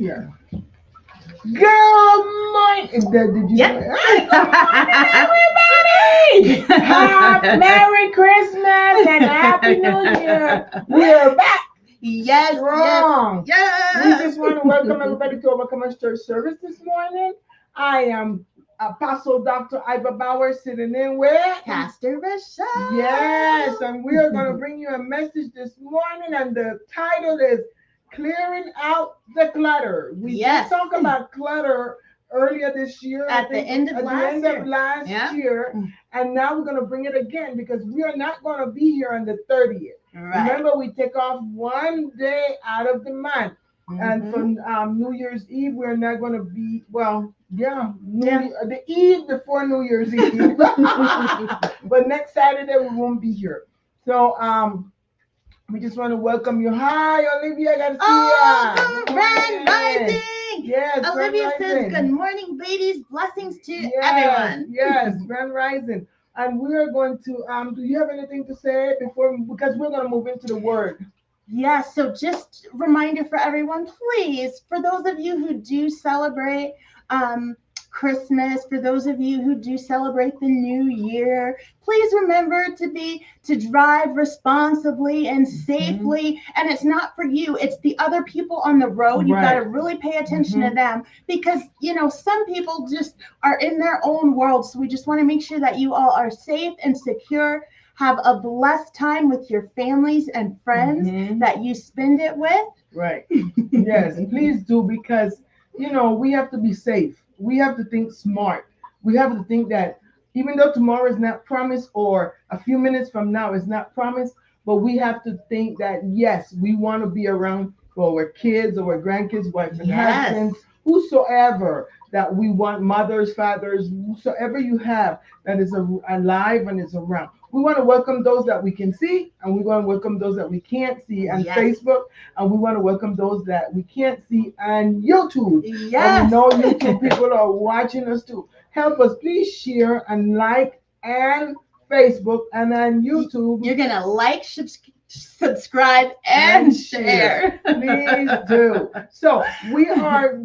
here. Good morning. Did you? Yep. Hey, good morning, everybody. Merry Christmas and Happy New Year. We're back. Yes. Strong. Yes. We just want to welcome everybody to Overcomers Church service this morning. I am Apostle Dr. Iva Bauer sitting in with Pastor Rochelle. Yes, and we are going to bring you a message this morning, and the title is Clearing Out the Clutter. We did talk about clutter earlier this year. At the end of last year. And now we're going to bring it again because we are not going to be here on the 30th. Right. Remember, we take off one day out of the month. Mm-hmm. And for New Year's Eve, we're not going to be, the Eve before New Year's Eve. But next Saturday, we won't be here. So, we just want to welcome you. Hi, Olivia Garcia. Grand Rising. Yes, Olivia says, good morning, ladies. Blessings to everyone. Yes, Grand Rising. And we are going to, do you have anything to say because we're going to move into the word. Yes, so just a reminder for everyone, please, for those of you who do celebrate Christmas, for those of you who do celebrate the new year, please remember to drive responsibly and safely. And it's not for you, it's the other people on the road. You've got to really pay attention to them because, some people just are in their own world. So we just want to make sure that you all are safe and secure. Have a blessed time with your families and friends that you spend it with. Right. Yes, please do because, we have to be safe. We have to think smart. We have to think that even though tomorrow is not promised or a few minutes from now is not promised, but we have to think that, yes, we want to be around our kids or our grandkids, wives and husbands, whosoever that we want, mothers, fathers, whosoever you have that is alive and is around. We want to welcome those that we can see, and we want to welcome those that we can't see on Facebook, and we want to welcome those that we can't see on YouTube. Yes. And we know YouTube people are watching us too. Help us, please share and like and Facebook and on YouTube. You're going to like, subscribe, and share. Please do. So we are,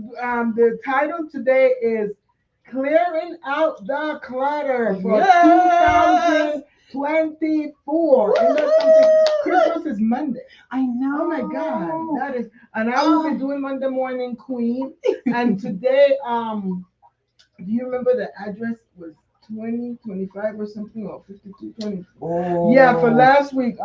the title today is Clearing Out the Clutter for 2024. Isn't that something? Christmas is Monday. I know. Oh my God. That is, and I will be doing Monday Morning Queen. And today, do you remember the address was 2025 or something, or 5224? Oh. Yeah, for last week,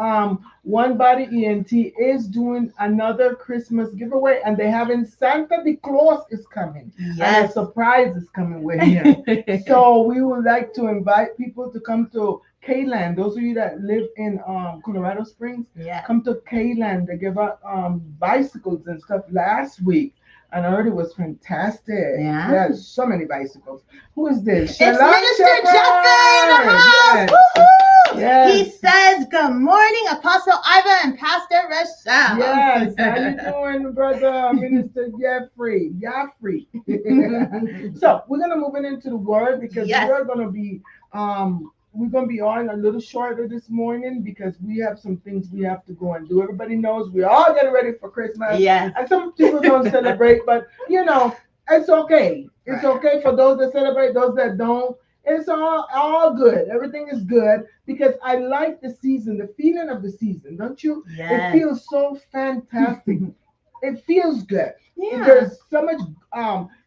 One Body ENT is doing another Christmas giveaway, and they having Santa Claus is coming. Yes. And a surprise is coming with him. So we would like to invite people to come to K-Land. Those of you that live in Colorado Springs, come to K-Land. They give out bicycles and stuff last week. And I heard it was fantastic. Yeah. There's so many bicycles. Who is this? It's Minister Jeffrey in the house. Yes. Yes. He says, good morning, Apostle Iva and Pastor Rochelle. Yes. How you doing, brother? Minister Jeffrey. So we're going to move into the word because we're going to be on a little shorter this morning because we have some things we have to go and do. Everybody knows we all get ready for Christmas. Yeah. And some people don't celebrate, but it's okay. It's okay for those that celebrate, those that don't. It's all good. Everything is good because I like the season, the feeling of the season, don't you? Yes. It feels so fantastic. It feels good. Yeah. There's so much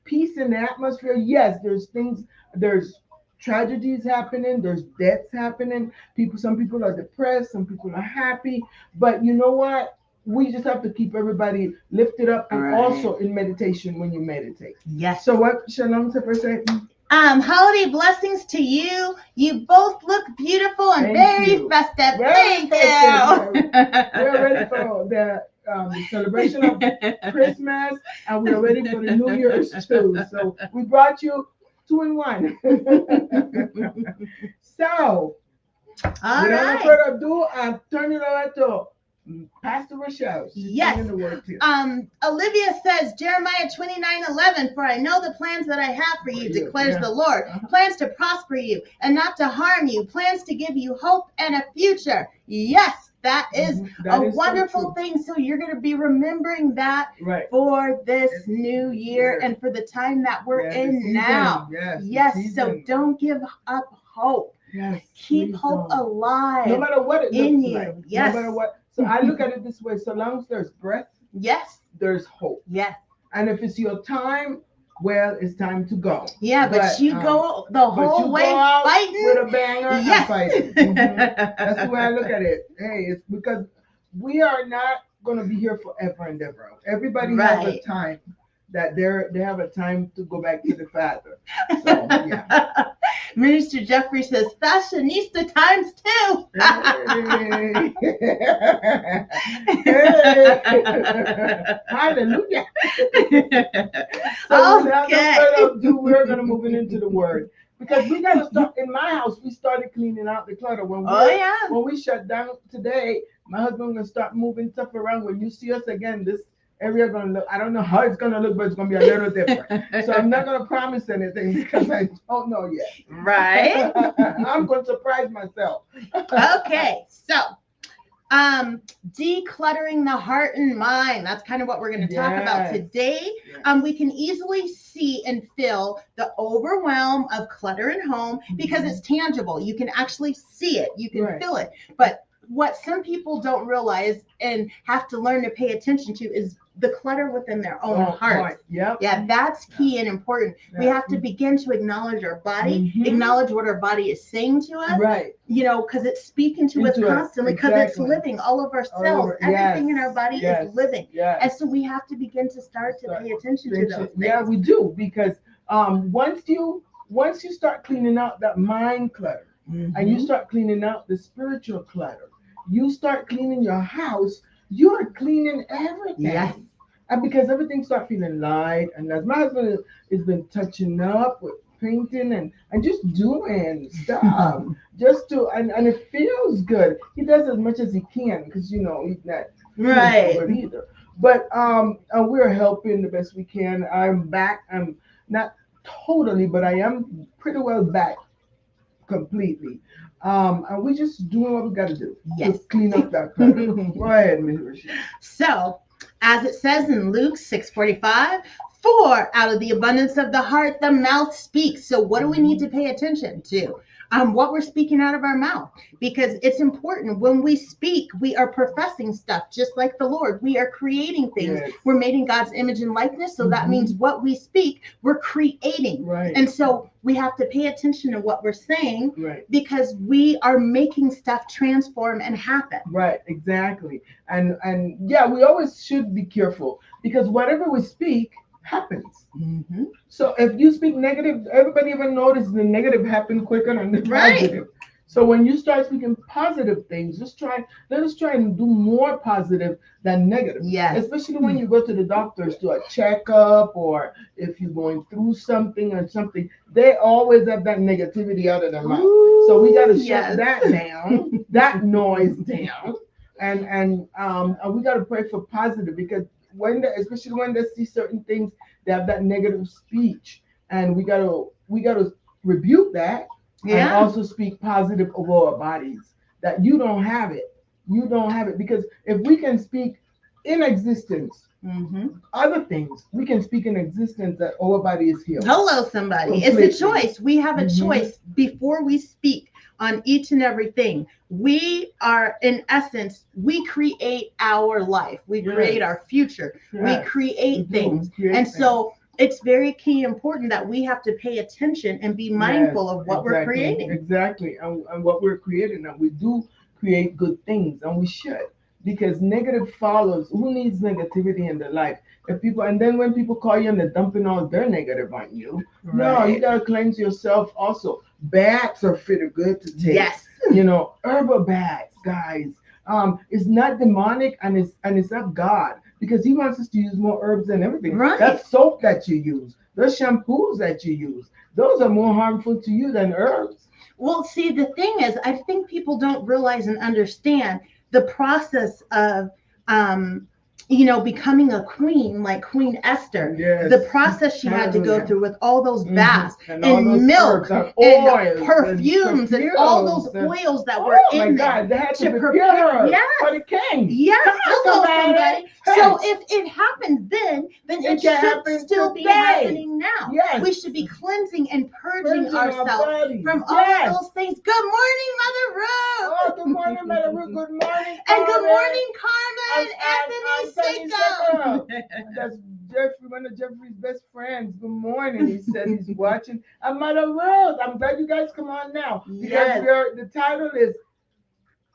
peace in the atmosphere. Yes, there's tragedies happening, there's deaths happening. Some people are depressed, some people are happy. But you know what? We just have to keep everybody lifted up and also in meditation when you meditate. Yes. So what, Shalom, say? Holiday blessings to you. You both look beautiful and very festive. Thank you. We're ready for the celebration of Christmas, and we're ready for the New Year's too. So we brought you 2 in 1. So, without further ado, I'm turning it over to Pastor Rochelle. Yes. Olivia says, Jeremiah 29:11, for I know the plans that I have for you, declares the Lord. Plans to prosper you and not to harm you. Plans to give you hope and a future. Yes, that is That a is so wonderful true. thing. So you're going to be remembering that Right. for this It's new year year. and for the time that we're Yeah, the in season. now. Yes. the Yes, so season. don't give up hope. Yes. Keep please hope don't. alive. No matter what it in looks you. like. Yes. No matter what. So I look at it this way: so long as there's breath, Yes. there's hope. Yes. And if it's your time, well, it's time to go. Yeah, but you go the But whole you way go out fighting. with a banger and Yes. fighting. That's the way I look at it. Hey, it's because we are not going to be here forever and ever. Everybody has a Right. time that they have a time to go back to the Father. So yeah. Minister Jeffrey says fashionista times two. Hey. Hey. Hallelujah. So without no further ado, we're going to move into the word. Because we got to start, in my house, we started cleaning out the clutter. When we shut down today, my husband going to start moving stuff around. When you see us again, this area going to look, I don't know how it's going to look, but it's going to be a little different. So I'm not going to promise anything because I don't know yet. Right? I'm going to surprise myself. Okay, so decluttering the heart and mind. That's kind of what we're going to talk about today. Yes. We can easily see and feel the overwhelm of clutter in home because it's tangible. You can actually see it. You can feel it. But what some people don't realize and have to learn to pay attention to is the clutter within their own heart. Yep. Yeah, that's key and important. We have to begin to acknowledge our body, acknowledge what our body is saying to us. Right. You know, because it's speaking to us constantly, because it's living. All of our cells, everything in our body is living. Yes. And so we have to begin to start to pay attention to those things. Yeah, we do, because once you start cleaning out that mind clutter, and you start cleaning out the spiritual clutter, you start cleaning your house, you're cleaning everything. Yes. And because everything starts feeling light, and as my husband has been touching up with painting and just doing stuff, just to and it feels good. He does as much as he can because he's not good either. But we're helping the best we can. I'm back. I'm not totally, but I am pretty well back completely. And we just doing what we got to do to clean up that clutter. Go ahead, Ms. Rashid. So, as it says in Luke 6:45, for out of the abundance of the heart, the mouth speaks. So what do we need to pay attention to? What we're speaking out of our mouth, because it's important. When we speak, we are professing stuff, just like the Lord. We are creating things. Yes. We're made in God's image and likeness. So that means what we speak, we're creating. Right. And so we have to pay attention to what we're saying, because we are making stuff transform and happen. Right, exactly. And yeah, we always should be careful, because whatever we speak happens. So if you speak negative, everybody ever notice the negative happen quicker than the positive. So when you start speaking positive things, let us try and do more positive than negative. Yes. Especially when you go to the doctors to a checkup, or if you're going through something or something, they always have that negativity out of their mouth. So we got to shut that down, that noise down, and we got to pray for positive, because especially when they see certain things, they have that negative speech, and we gotta rebuke that, and also speak positive over our bodies, that you don't have it, because if we can speak in existence other things, we can speak in existence that our body is healed. Hello, somebody. Completely. It's a choice. We have a choice before we speak on each and everything. We are, in essence, we create our life. We create our future. We create things. So it's very key important that we have to pay attention and be mindful of what we're creating. Exactly. And what we're creating. And we do create good things, and we should. Because negative follows. Who needs negativity in their life? And then when people call you and they're dumping all their negative on you, no, you gotta cleanse yourself also. Baths are pretty good to take. Yes. Herbal baths, guys. It's not demonic, and it's of God, because He wants us to use more herbs than everything. Right. That soap that you use, those shampoos that you use, those are more harmful to you than herbs. Well, see, the thing is, I think people don't realize and understand the process of becoming a queen like Queen Esther, Yes. the process she had to go Hallelujah. through with all those baths And all those and milk herbs and and oils perfumes and all those oils that were oh my in God, there they had to to prepare. her Yes. for the king. Yes, Come on, hello, somebody. Hey. So if it happened then It it can should happen still be today. happening now. Yes. We should be cleansing and purging Purging our ourselves bodies. from all Yes. of those things. Good morning, Mother Ruth. Oh, good morning, Mother Ruth. Good morning, And good Carmen. morning, Carmen. Anthony Sicko. That's Jeffrey, one of Jeffrey's best friends. Good morning. He said he's watching. And Mother Ruth, I'm glad you guys come on now. Because Yes. the title is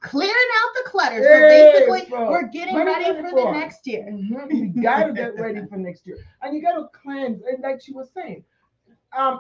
Clearing out the clutter. So Hey, basically, bro. we're getting ready for the next year. We got to get ready for next year. And you got to cleanse. And like she was saying,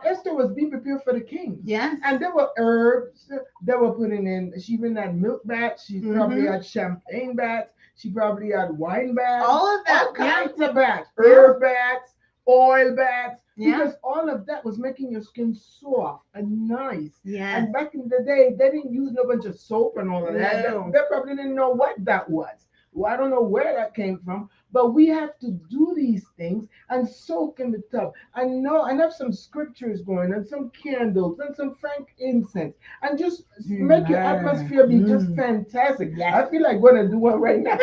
Esther was being prepared for the king. Yes. And there were herbs they were putting in. She even had milk bats. She probably had champagne bats. She probably had wine bats. All of that. All kinds of bats. Herb bats, oil bats. Yeah. Because all of that was making your skin soft and nice. Yes. And back in the day, they didn't use no bunch of soap and all of that. No. They probably didn't know what that was. Well, I don't know where that came from, but we have to do these things and soak in the tub. I know, and have some scriptures going and some candles and some frankincense and just make your atmosphere be just fantastic. Yes. I feel like going to do one right now.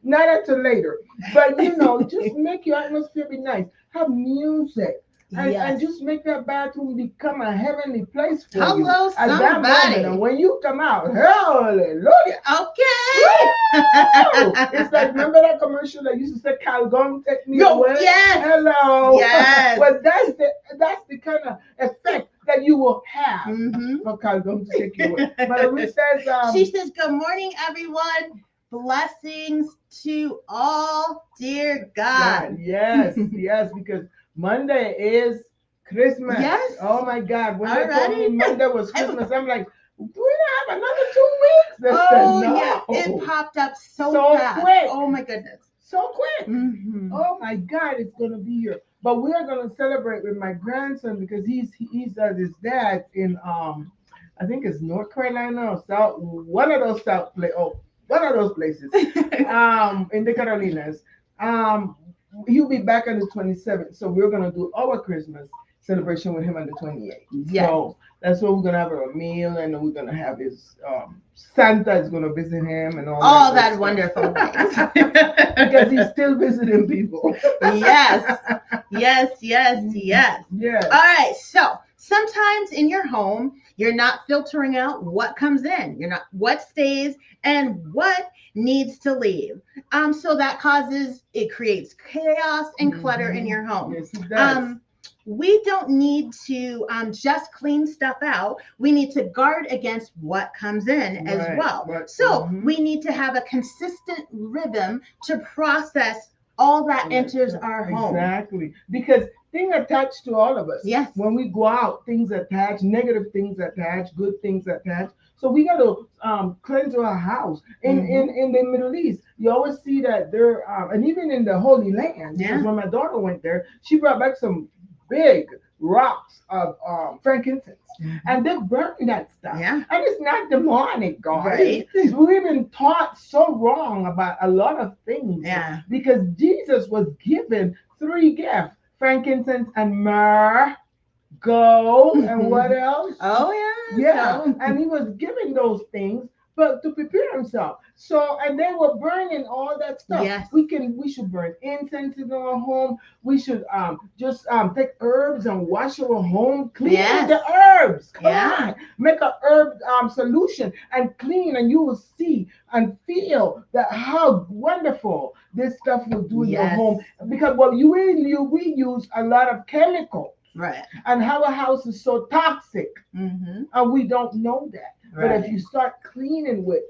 Not until later, but just make your atmosphere be nice. Have music. And just make that bathroom become a heavenly place for you. Hello, At that somebody. moment, and when you come out, hallelujah. Okay. It's like, remember that commercial that used to say, Calgon, take me away? Yes. Hello. Yes. Well, that's the kind of effect that you will have for Calgon to take you away. But Ruth says, she says, good morning, everyone. Blessings to all, dear God. Yes, because Monday is Christmas. Yes. Oh my God. When Alrighty. they told me Monday was Christmas, I'm like, do we have another 2 weeks? They said, no. Yeah. It popped up so fast. Quick. Oh my goodness. So quick. Oh my God, it's gonna be here. But we are gonna celebrate with my grandson because he's at his dad in I think it's North Carolina or South, one of those places. In the Carolinas. He'll be back on the 27th. So we're going to do our Christmas celebration with him on the 28th. Yes. So that's what we're going to have a meal, and then we're going to have his Santa is going to visit him and all that wonderful things. Because he's still visiting people. Yes. All right. So sometimes in your home, you're not filtering out what comes in. You're not what stays and what needs to leave. So that creates chaos and clutter in your home. Yes, it does. We don't need to just clean stuff out. We need to guard against what comes in as well. Right. So we need to have a consistent rhythm to process all that enters our home. Exactly. Because things attach to all of us. Yes. When we go out, things attach, negative things attach, good things attach. So we got to cleanse our house. In the Middle East, you always see that there, and even in the Holy Land, because when my daughter went there, she brought back some big rocks of frankincense. And they burn that stuff. Yeah. And it's not demonic, guys. Right. We've been taught so wrong about a lot of things. Yeah. Because Jesus was given 3 gifts: frankincense and myrrh, gold, and what else? Oh, yeah. Yeah. So. And he was given those things, but to prepare himself. So, and they were burning all that stuff. Yes. We should burn incense in our home. We should just take herbs and wash our home, clean with the herbs. Come on. Make a herb solution and clean, and you will see and feel that how wonderful this stuff will do in your home. Because we use a lot of chemicals. Right. And our house is so toxic. And we don't know that. But if you start cleaning with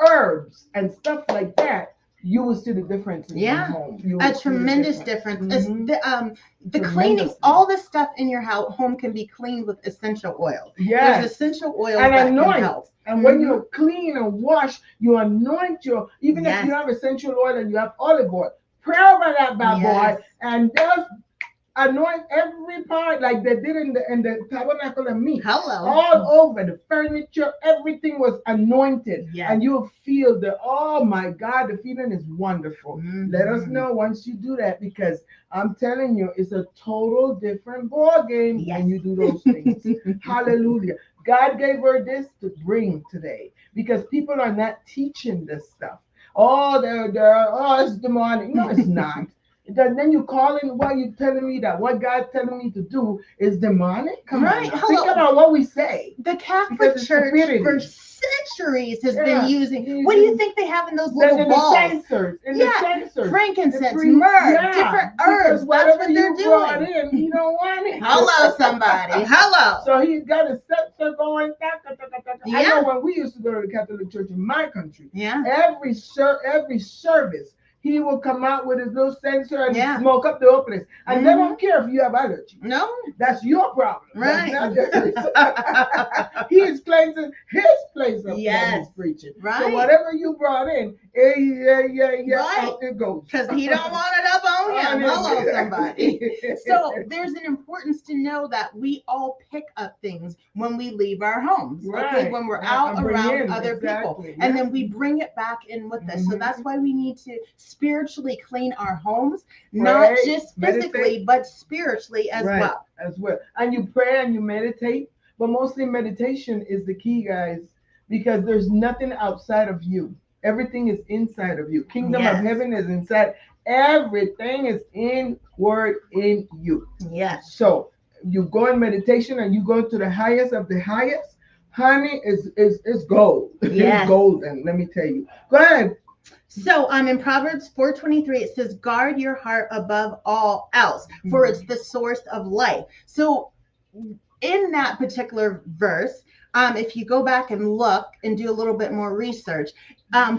herbs and stuff like that, you will see the difference in your home. A tremendous difference. The cleaning, all the stuff in your home can be cleaned with essential oils. Yes. There's essential oils and that anoint. can help. And when you clean and wash, you anoint even if you have essential oil and you have olive oil, pray over that bad boy and just anoint every part like they did in the tabernacle of meat. Hello. All over the furniture, everything was anointed. Yes. And you'll feel oh my God, the feeling is wonderful. Let us know once you do that, because I'm telling you, it's a total different ball game when you do those things. Hallelujah. God gave her this to bring today, because people are not teaching this stuff. Oh, it's demonic. No, it's not. Then you calling what you telling me that what God's telling me to do is demonic? Come on. Think about what we say. The Catholic Church for centuries has been using. What do you think they have in those little balls? The censers. Frankincense, myrrh, different herbs. That's what they're doing. You don't want it. Hello, somebody. Hello. So he's got a censer going. I know when we used to go to the Catholic Church in my country. Yeah. Every service, he will come out with his little censer and smoke up the whole place. And they don't care if you have allergy. No. That's your problem. Right. He is cleansing his place of he's preaching. Right. So whatever you brought in, out it goes. Because he don't want it up on him. Hello, somebody. So there's an importance to know that we all pick up things when we leave our homes. Right. Okay, when we're out around other people. And then we bring it back in with us. So that's why we need to spiritually clean our homes, not just physically, but spiritually as well. And you pray and you meditate, but mostly meditation is the key, guys, because there's nothing outside of you. Everything is inside of you. Kingdom of heaven is inside. Everything is inward in you. Yes. So you go in meditation and you go to the highest of the highest. Honey, is gold. Yes. It's golden. Let me tell you. Go ahead. So in Proverbs 4:23, it says, guard your heart above all else, for it's the source of life. So in that particular verse, if you go back and look and do a little bit more research,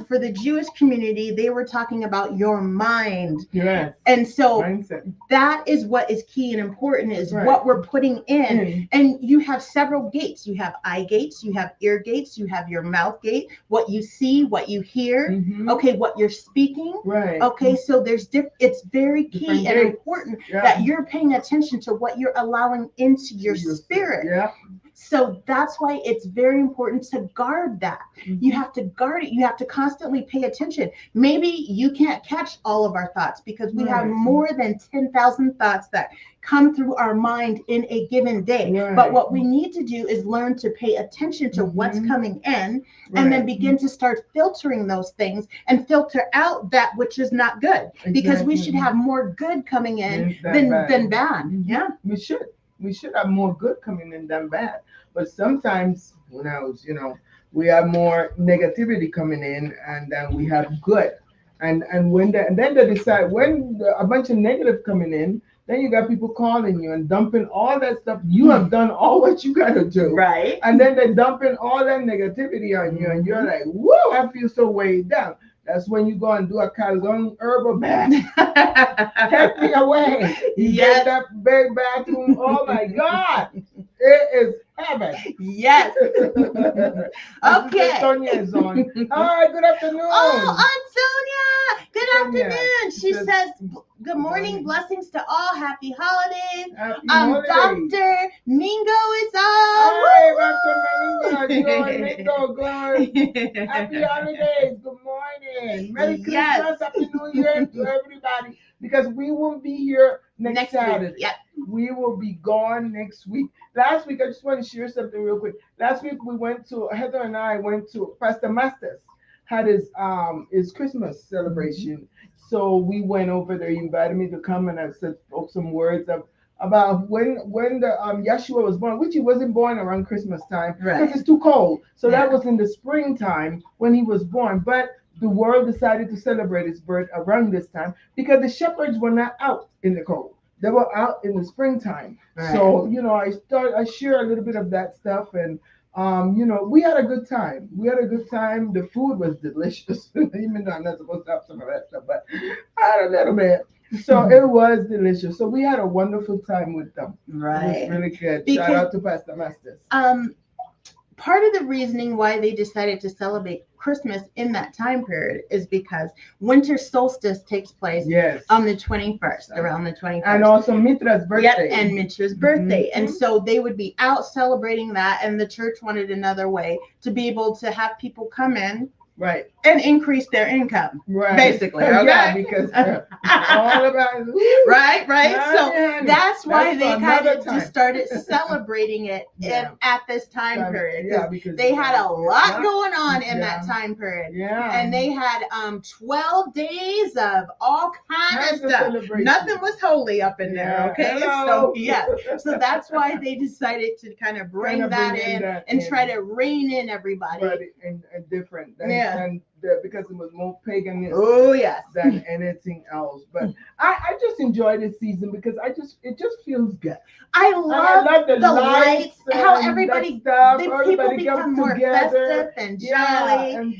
for the Jewish community, they were talking about your mind. Yes. And so mindset. That is what is key and important, is what we're putting in. And you have several gates. You have eye gates, you have ear gates, you have your mouth gate, what you see, what you hear, okay, what you're speaking. Right. Okay, so it's very key and important that you're paying attention to what you're allowing into your spirit. Yeah. So that's why it's very important to guard that. You have to guard it. You have to constantly pay attention. Maybe you can't catch all of our thoughts because we have more than 10,000 thoughts that come through our mind in a given day. But what we need to do is learn to pay attention to what's coming in and then begin to start filtering those things and filter out that which is not good, because we should have more good coming in than bad. Yeah, we should. We should have more good coming in than bad. But sometimes, who knows, we have more negativity coming in, and then we have good. And then they decide when a bunch of negative coming in, then you got people calling you and dumping all that stuff. You have done all what you got to do. Right. And then they're dumping all that negativity on you, and you're like, whoa, I feel so weighed down. That's when you go and do a Calgon herbal bath. Take me away. You get that big bathroom. Oh my God. It is heaven. Yes. Okay. Sonia is on. Hi, good afternoon. Oh, Aunt Sonia. Good afternoon. She says, good morning. Blessings to all. Happy holidays. Happy holidays. Dr. Mingo is on. Hi, Dr. Mingo. Good. Happy holidays. Good morning. Merry Christmas. Happy New Year to everybody. Because we won't be here next Saturday. Week. Yep. We will be gone next week. Last week, I just want to share something real quick. Last week, Heather and I went to Pastor Masters, had his Christmas celebration. So we went over there. He invited me to come, and I spoke some words about when the Yeshua was born, which he wasn't born around Christmas time because it's too cold. So that was in the springtime when he was born. But the world decided to celebrate his birth around this time because the shepherds were not out in the cold. They were out in the springtime. Right. So, I share a little bit of that stuff, and we had a good time. The food was delicious, even though I'm not supposed to have some of that stuff, but I had a little bit. So it was delicious. So we had a wonderful time with them. Right. It was really good. Shout out to Pastor Masters. part of the reasoning why they decided to celebrate Christmas in that time period is because winter solstice takes place Yes. on the 21st, around the 21st. And also Mitra's birthday. Yep, and Mitra's birthday. And so they would be out celebrating that, and the church wanted another way to be able to have people come in. Right. And increase their income. Right. Basically. Okay. Yeah, because all about right. So that's why they kind of time. just started celebrating it at this time period. Yeah, because they had a lot going on in that time period. Yeah. And they had 12 days of all kinds of stuff. Nothing was holy up in there. Okay. Hello. So so that's why they decided to kind of bring that in and try to rein in everybody. And different. And because it was more paganism than anything else. But I just enjoy this season because it just feels good. I love the lights, how everybody people become more festive and jolly. And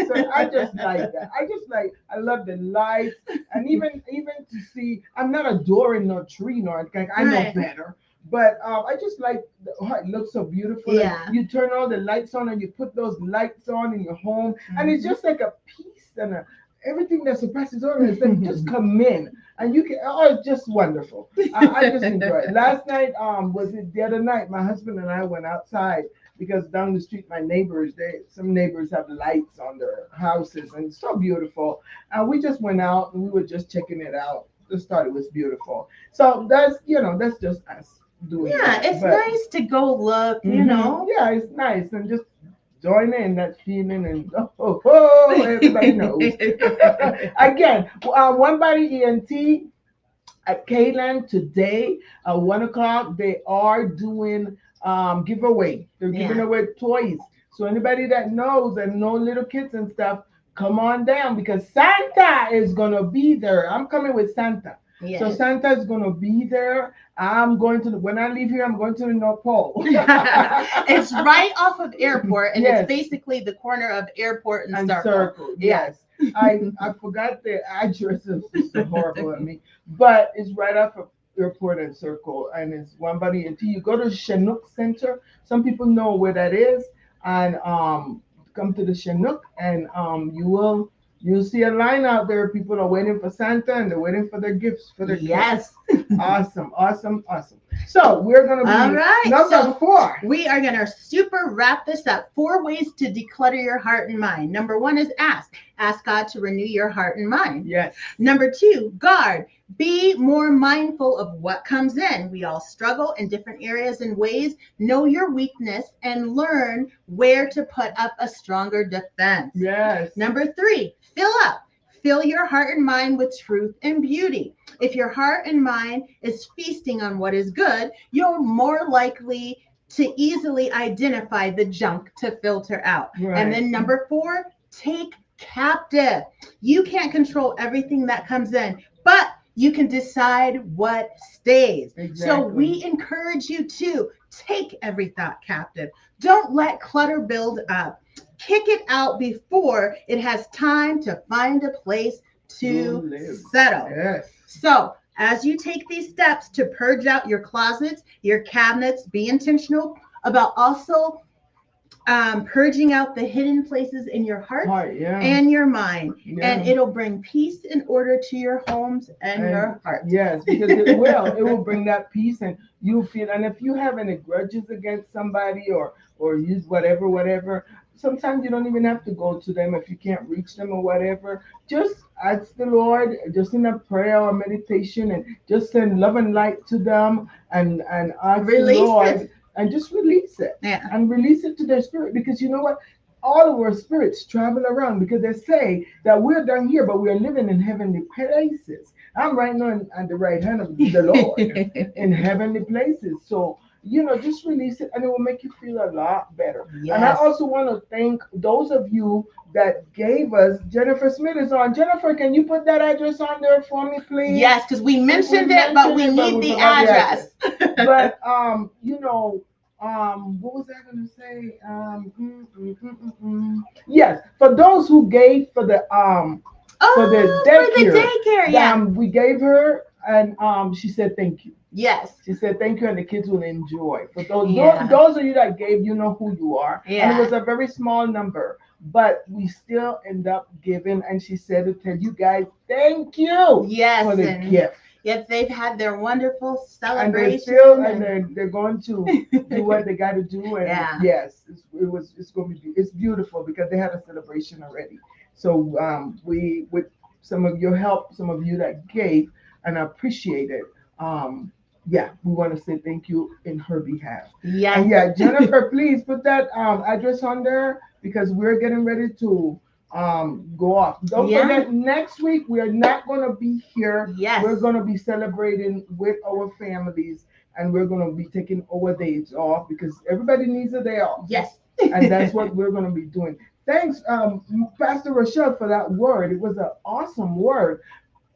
so I just like that. I love the lights, and even to see. I'm not adoring no tree nor anything. I know better. But I just like it looks so beautiful. Yeah. Like you turn all the lights on and you put those lights on in your home, and it's just like a peace and everything that surpasses all is like just come in, and you can. Oh, it's just wonderful. I just enjoy it. Last night, was it the other night? My husband and I went outside because down the street, some neighbors have lights on their houses, and it's so beautiful. And we just went out and we were just checking it out. Just thought it was beautiful. So that's just us. It's nice to go look, you know. Yeah, it's nice and just join in that feeling and everybody knows. Again, One Body ENT at Kayland today at 1:00. They are doing giveaway. They're giving away toys. So anybody that knows and know little kids and stuff, come on down because Santa is gonna be there. I'm coming with Santa. Yes. So Santa is gonna be there. When I leave here, I'm going to the North Pole. It's right off of Airport, and it's basically the corner of Airport and Circle. Yes. I forgot the address. It's so horrible at me. But it's right off of Airport and Circle, and it's One Body ENT. You go to Chinook Center. Some people know where that is, and come to the Chinook, and you'll see a line out there. People are waiting for Santa and they're waiting for their gifts for their kids. Awesome. So we're gonna be number 4. We are gonna super wrap this up. 4 ways to declutter your heart and mind. Number 1 is ask. Ask God to renew your heart and mind. Yes. Number 2, guard. Be more mindful of what comes in. We all struggle in different areas and ways. Know your weakness and learn where to put up a stronger defense. Yes. Number 3, fill up. Fill your heart and mind with truth and beauty. If your heart and mind is feasting on what is good, you're more likely to easily identify the junk to filter out. Right. And then number 4, take captive. You can't control everything that comes in, but you can decide what stays. Exactly. So we encourage you to take every thought captive. Don't let clutter build up. Kick it out before it has time to find a place to settle. Yes. So as you take these steps to purge out your closets, your cabinets, be intentional about also purging out the hidden places in your heart and your mind. And it'll bring peace and order to your homes and your heart. Yes, because it will bring that peace, and you'll feel. And if you have any grudges against somebody or use whatever, sometimes you don't even have to go to them if you can't reach them or whatever. Just ask the Lord, just in a prayer or meditation, and just send love and light to them and ask the Lord. And just release it. Yeah. And release it to their spirit. Because you know what? All of our spirits travel around, because they say that we're down here, but we're living in heavenly places. I'm right now at the right hand of the Lord in heavenly places. So, just release it, and it will make you feel a lot better. Yes. And I also want to thank those of you that gave us. Jennifer Smith is on. Jennifer, can you put that address on there for me, please? Yes, because we mentioned it, but we need the address. But what was I going to say? Yes, for those who gave for the daycare. Yeah. We gave her And she said thank you. Yes. She said thank you, and the kids will enjoy. For those Yeah. those of you that gave, you know who you are. And it Yeah. was a very small number, but we still end up giving. And she said to tell you guys thank you Yes. for the And gift. yet they've had their wonderful And they're celebration. still, and they're going to do what they got to do. And Yeah. yes, it's going to be, it's beautiful because they had a celebration already. So we, with some of your help, some of you that gave, and I appreciate it. Um, yeah, we want to say thank you in her behalf. Yes. And yeah, Jennifer, please put that address on there because we're getting ready to go off. Don't Yeah. forget, next week we are not going to be here. Yes. We're going to be celebrating with our families, and we're going to be taking our days off because everybody needs a day off. Yes. And that's what we're going to be doing. Thanks, Pastor Rochelle, for that word. It was an awesome word.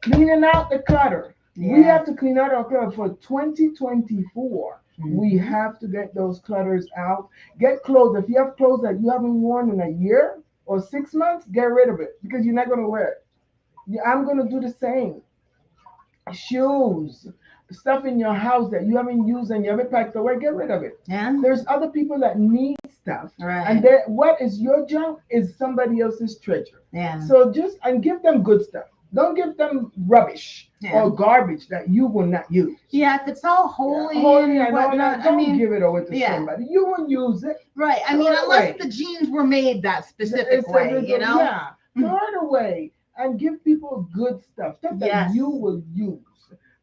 Cleaning out the clutter. Yeah. We have to clean out our clutter for 2024. Mm-hmm. We have to get those clutters out. Get clothes. If you have clothes that you haven't worn in a year or 6 months, get rid of it because you're not going to wear it. Yeah, I'm going to do the same. Shoes, stuff in your house that you haven't used and you haven't packed away, get rid of it. Yeah. There's other people that need stuff. Right. And what is your junk is somebody else's treasure. Yeah. So just, and give them good stuff. Don't give them rubbish or garbage that you will not use. Yeah, if it's all holy, and whatnot, don't give it over to somebody. You will use it. Right. I mean, unless the jeans were made that specific way, you know? Yeah. Throw it away and give people good stuff that you will use.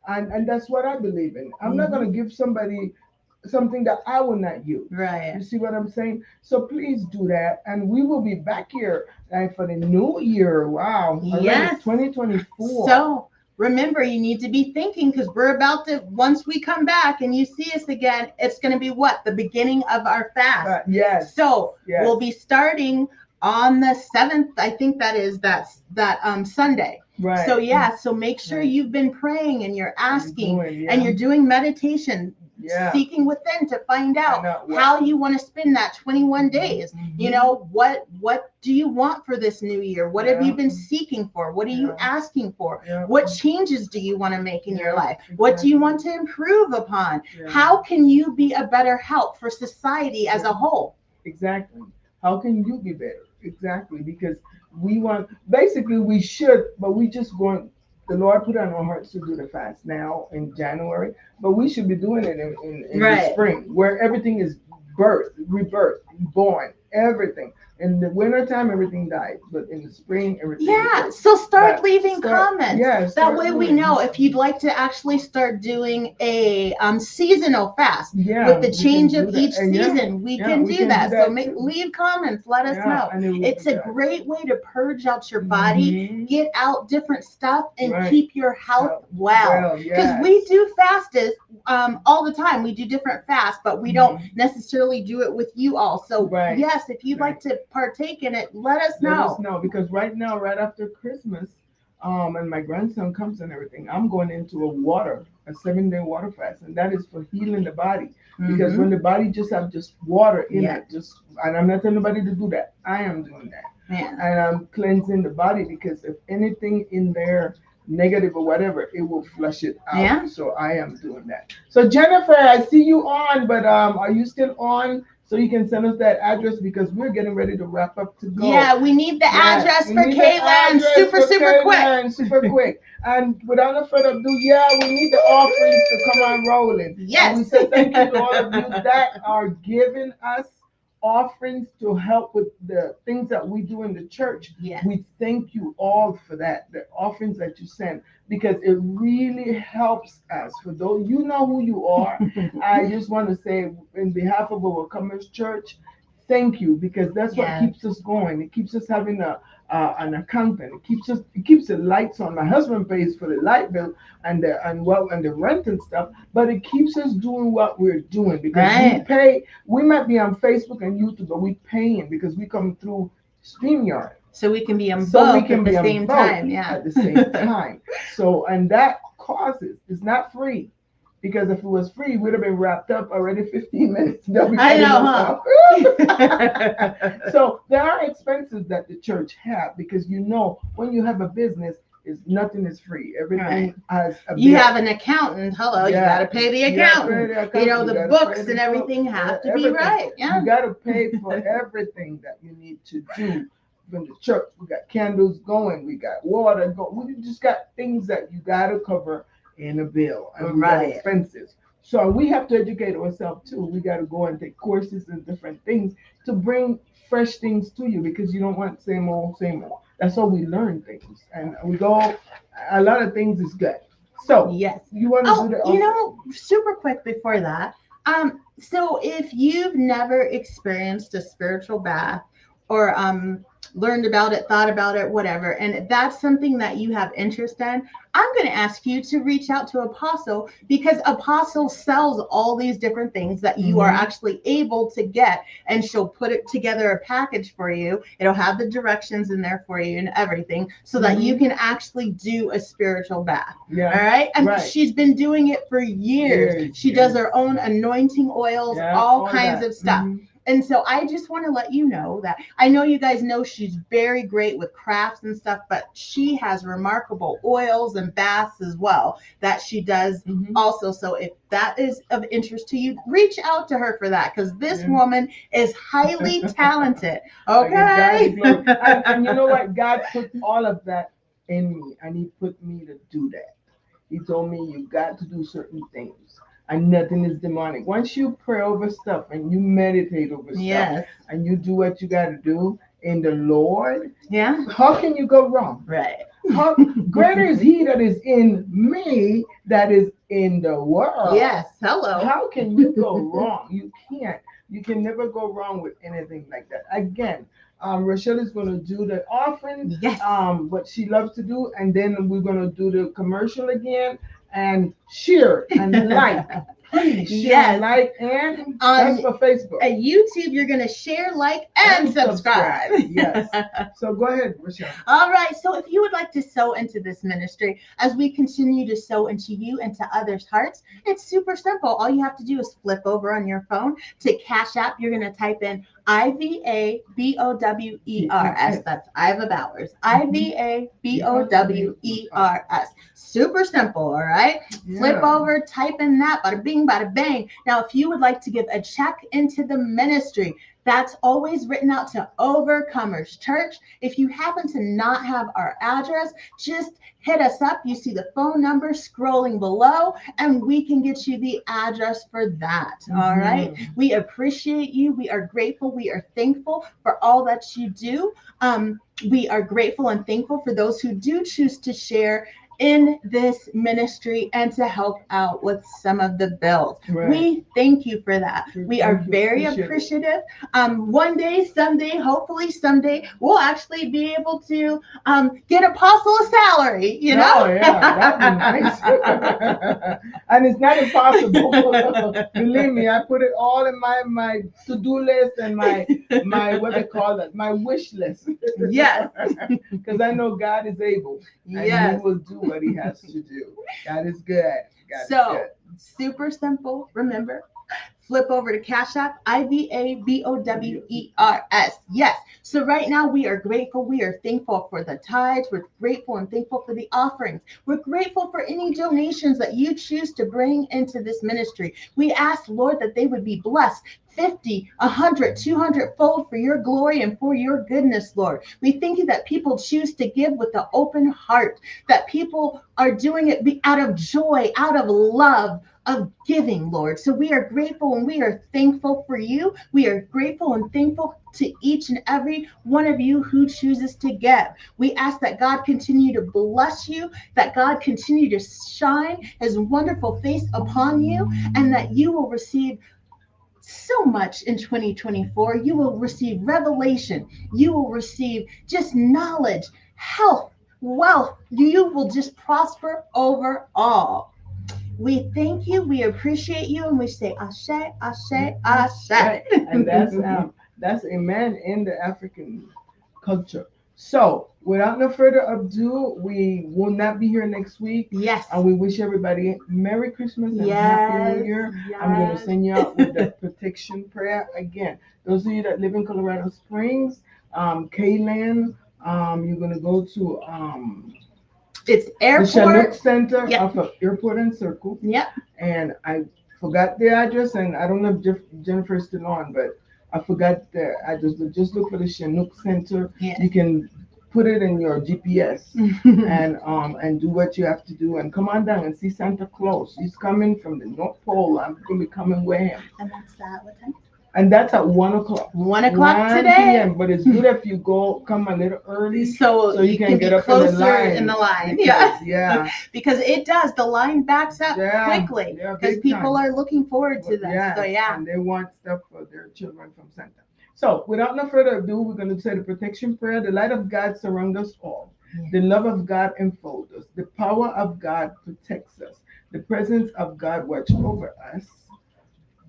And that's what I believe in. I'm not going to give somebody something that I will not use. Right. You see what I'm saying? So please do that. And we will be back here for the new year. Wow. Yes. 2024. So remember, you need to be thinking because we're about to, once we come back and you see us again, it's going to be what? The beginning of our fast. Yes. So we'll be starting on the 7th. I think that is that Sunday. Right. So so make sure you've been praying and you're asking and you're doing meditation. Seeking within to find out how you want to spend that 21 days. Mm-hmm. You know, what do you want for this new year? What have you been seeking for? What are you asking for? What changes do you want to make in your life? Exactly. What do you want to improve upon? How can you be a better help for society as a whole? Exactly. How can you be better? Exactly. Because we should, but we just want, the Lord put on our hearts to do the fast now in January, but we should be doing it in the spring where everything is birth, rebirth, born, everything. In the wintertime, everything dies, but in the spring, everything so start leaving comments. That way we know it. If you'd like to actually start doing a seasonal fast with the change of each season, we can do that. So leave comments, let us know. It's a great way to purge out your body, get out different stuff, and keep your health well. Because we do fasts all the time. We do different fasts, but we don't necessarily do it with you all. So yes, if you'd like to partake in it, let us know. Let us know, because right now, right after Christmas, and my grandson comes and everything, I'm going into a 7-day water fast, and that is for healing the body. Because when the body just water in it, and I'm not telling nobody to do that. I am doing that, and I'm cleansing the body because if anything in there negative or whatever, it will flush it out. So I am doing that. So Jennifer, I see you on, but are you still on? So you can send us that address because we're getting ready to wrap up to go. Yeah, we need the address for Kayla, super quick. And without no further ado, we need the offerings to come on rolling. Yes. And we say thank you to all of you that are giving us offerings to help with the things that we do in the church. We thank you all for that, the offerings that you send, because it really helps us. For those, you know who you are. I just want to say, in behalf of our Commerce Church, thank you, because that's what keeps us going. It keeps us having an accountant. It keeps the lights on. My husband pays for the light bill and the rent and stuff, but it keeps us doing what we're doing because we pay. We might be on Facebook and YouTube, but we paying because we come through StreamYard. So we can be on both at the same time. At the same time. So, and that causes, it's not free. Because if it was free, we'd have been wrapped up already 15 minutes. I know, huh? So there are expenses that the church have, because when you have a business, is nothing is free. Everything Right. has a You bill. have an accountant. Hello, you Yeah, got to pay the you gotta pay accountant. the You accountant. know, You the gotta pay books the and book. everything have to be Everything. right. Yeah. You gotta pay for everything that you need to do. In the church, we got candles going. We got water going. We just got things that you gotta cover in a bill, and we got Right. expenses. So we have to educate ourselves too. We got to go and take courses and different things to bring fresh things to you because you don't want same old, same old. That's how we learn things, and we go. A lot of things is good. So Yes. you want to do Oh, the you know, super quick before that. So if you've never experienced a spiritual bath or learned about it, thought about it, whatever, and that's something that you have interest in, I'm going to ask you to reach out to Apostle because Apostle sells all these different things that you are Mhm. actually able to get, and she'll put it together a package for you. It'll have the directions in there for you and everything so that you Mhm. can actually do a spiritual bath. Yeah. All right. And Right. she's been doing it for years. Years, She does years. her own anointing oils, Yeah. all All kinds that. of stuff. Mhm. And so I just want to let you know that I know you guys know she's very great with crafts and stuff, but she has remarkable oils and baths as well that she does Mhm. also. So if that is of interest to you, reach out to her for that because this Yeah. woman is highly talented. I give God the Okay. glory. And you know what? God put all of that in me, and He put me to do that. He told me you got to do certain things, and nothing is demonic. Once you pray over stuff and you meditate over stuff, Yes. and you do what you got to do in the Lord, Yeah. how can you go wrong? Right. How greater is He that is in me that is in the world. Yes. Hello. How can you go wrong? You can't. You can never go wrong with anything like that. Again, Rochelle is going to do the offering, Yes. what she loves to do, and then we're going to do the commercial again and share and like. Please share Yes. and like, and On that's for Facebook. At YouTube, you're going to share, like, and subscribe. Yes. So go ahead, Rochelle. All right. So if you would like to sow into this ministry as we continue to sow into you and to others' hearts, it's super simple. All you have to do is flip over on your phone to Cash App. You're going to type in IVABOWERS. That's Iva Bowers. IVABOWERS. Super simple. All right. Yeah. Flip over, type in that, bada bing, bada bang. Now, if you would like to give a check into the ministry, that's always written out to Overcomers Church. If you happen to not have our address, just hit us up. You see the phone number scrolling below, and we can get you the address for that. All right. We appreciate you. We are grateful. We are thankful for all that you do. We are grateful and thankful for those who do choose to share in this ministry and to help out with some of the bills. Right. We thank you for that. We are Thank you. very Appreciate it. appreciative. One day, someday, hopefully someday, we'll actually be able to get Apostle a salary, you know? Oh, yeah, that'd be nice. And it's not impossible. Believe me, I put it all in my to-do list and my what they call it, my wish list. Yes. Because I know God is able, and Yes. He will do what He has to do. God is good. God is So, good. super simple. Remember, flip over to Cash App, IVABOWERS. Yes. So right now we are grateful. We are thankful for the tithes. We're grateful and thankful for the offerings. We're grateful for any donations that you choose to bring into this ministry. We ask, Lord, that they would be blessed 50, 100, 200 fold for your glory and for your goodness, Lord. We thank you that people choose to give with an open heart, that people are doing it out of joy, out of love, of giving, Lord. So we are grateful and we are thankful for you. We are grateful and thankful to each and every one of you who chooses to give. We ask that God continue to bless you, that God continue to shine his wonderful face upon you, and that you will receive so much in 2024. You will receive revelation. You will receive just knowledge, health, wealth. You will just prosper overall. We thank you, we appreciate you, and we say ashe, ashe, ashe. And that's amen in the African culture. So, without no further ado, we will not be here next week. Yes. And we wish everybody Merry Christmas and Yes. Happy New Year. Yes. I'm going to send you out with the protection prayer again. Those of you that live in Colorado Springs, Kayland, you're going to go to It's The Chinook airport. Center Yep. off of Airport and Circle. Yep. And I forgot the address, and I don't know if Jennifer's still on, but I forgot the address. But just look for the Chinook Center. Yeah. You can put it in your GPS and do what you have to do, and come on down and see Santa Claus. He's coming from the North Pole. I'm gonna be coming with him. And that's what time? And that's at 1 o'clock. 1 o'clock 1 today. p.m. But it's good if you come a little early So you can get be up in the closer line. in the line. Because, yeah. Because it does. The line backs up quickly. Yeah, because big people time. are looking forward to this. Yes, So yeah. and they want stuff for their children from Santa. So without no further ado, we're going to say the protection prayer. The light of God surrounds us all. Yeah. The love of God enfolds us. The power of God protects us. The presence of God watches over us.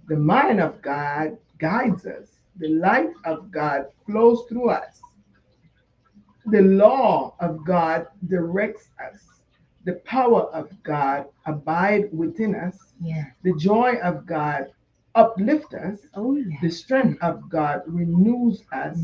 The mind of God guides us. The light of God flows through us. The law of God directs us. The power of God abide within us. Yeah. The joy of God uplift us. Oh yeah. The strength of God renews us.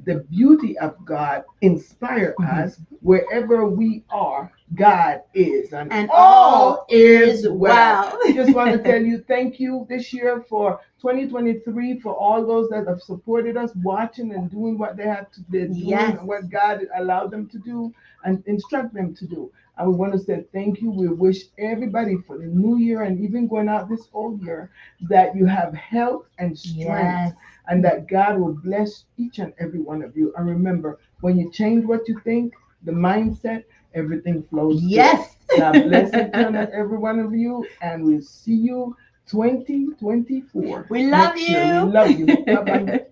The beauty of God inspire us. Wherever we are, God is. And all is well. I just want to tell you thank you this year for 2023 for all those that have supported us, watching and doing what they have to do, Yes. and what God allowed them to do and instruct them to do. And we want to say thank you. We wish everybody for the new year and even going out this old year that you have health and strength. Yes. And that God will bless each and every one of you. And remember, when you change what you think, the mindset, everything flows. Yes. Good. God bless each and every one of you. And we'll see you 2024. We love next you. year. We love you. Bye-bye.